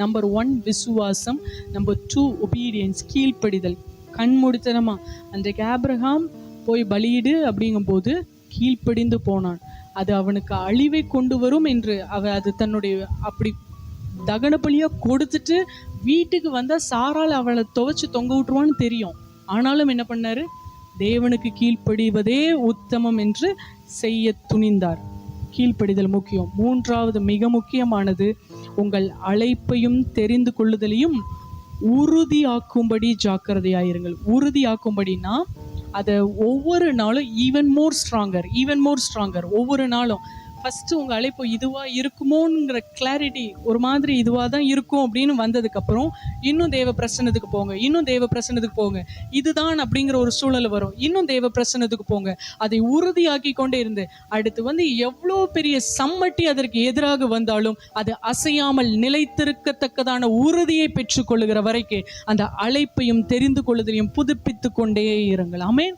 Number 1 விசுவாசம், number 2 obedience, கீழ்ப்படிதல். கண்மூடித்தனமா அன்றைக்கு ஆபிரகாம் போய் பலியிடு அப்படிங்கும்போது கீழ்ப்படிந்து போனான். அது அவனுக்கு அழிவை கொண்டு வரும் என்று அது தன்னுடைய அப்படி தகன பலியா கொடுத்துட்டு வீட்டுக்கு வந்தா சாரால் அவளை துவைச்சு தொங்க விட்டுருவான்னு தெரியும். ஆனாலும் என்ன பண்ணாரு? தேவனுக்கு கீழ்ப்படிவதே உத்தமம் என்று செய்ய துணிந்தார். கீழ்ப்படிதல் முக்கியம். 3வது மிக முக்கியமானது, உங்கள் அழைப்பையும் தெரிந்து கொள்ளுதலையும் உறுதியாக்கும்படி ஜாக்கிரதையாயிருங்கள். உறுதியாக்கும்படினா அதை ஒவ்வொரு நாளும் ஈவன் மோர் ஸ்ட்ராங்கர் ஒவ்வொரு நாளும். ஃபஸ்ட்டு உங்கள் அழைப்பு இதுவாக இருக்குமோங்கிற கிளாரிட்டி, ஒரு மாதிரி இதுவாக தான் இருக்கும் அப்படின்னு வந்ததுக்கப்புறம் இன்னும் தேவ பிரசன்னத்துக்கு போங்க, இதுதான் அப்படிங்கிற ஒரு சூழல் வரும். இன்னும் தேவ பிரசன்னத்துக்கு போங்க. அதை உறுதியாக்கி கொண்டே இருந்து அடுத்து எவ்வளோ பெரிய சம்மட்டி அதற்கு எதிராக வந்தாலும் அது அசையாமல் நிலைத்திருக்கத்தக்கதான உறுதியை பெற்றுக்கொள்ளுகிற வரைக்கும் அந்த அழைப்பையும் தெரிந்து கொள்ளுதலையும் புதுப்பித்து கொண்டே இருங்கள். ஆமென்.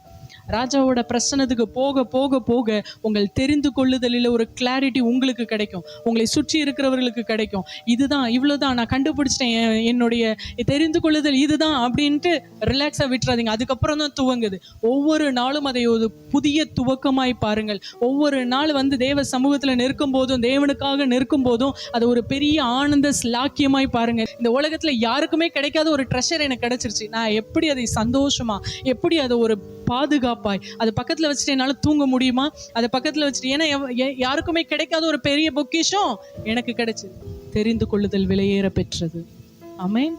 ராஜாவோட பிரசன்னத்துக்கு போக போக போக உங்கள் தெரிந்து கொள்ளுதலில் ஒரு கிளாரிட்டி உங்களுக்கு கிடைக்கும், உங்களை சுற்றி இருக்கிறவர்களுக்கு கிடைக்கும். இதுதான், இவ்வளோதான், நான் கண்டுபிடிச்சிட்டேன், என்னுடைய தெரிந்து கொள்ளுதல் இதுதான் அப்படின்ட்டு ரிலாக்ஸாக விட்டுறாதீங்க. அதுக்கப்புறம் தான் துவங்குது. ஒவ்வொரு நாளும் அதை ஒரு புதிய துவக்கமாய் பாருங்கள். ஒவ்வொரு நாள் தேவ சமூகத்தில் நிற்கும் போதும், தேவனுக்காக நிற்கும் போதும் அது ஒரு பெரிய ஆனந்த ஸ்லாக்கியமாய் பாருங்கள். இந்த உலகத்தில் யாருக்குமே கிடைக்காத ஒரு ட்ரெஷர் எனக்கு கிடைச்சிருச்சு, நான் எப்படி அதை சந்தோஷமா, எப்படி அதை ஒரு பாதுகாப்பாய் அதை பக்கத்தில் வச்சுட்டு என்னால் தூங்க முடியுமா? அதை பக்கத்தில் வச்சுட்டு, ஏன்னா யாருக்குமே கிடைக்காத ஒரு பெரிய பொக்கிஷம் எனக்கு கிடைச்சது. தெரிந்து கொள்ளுதல் விலையேற பெற்றது. ஆமென்.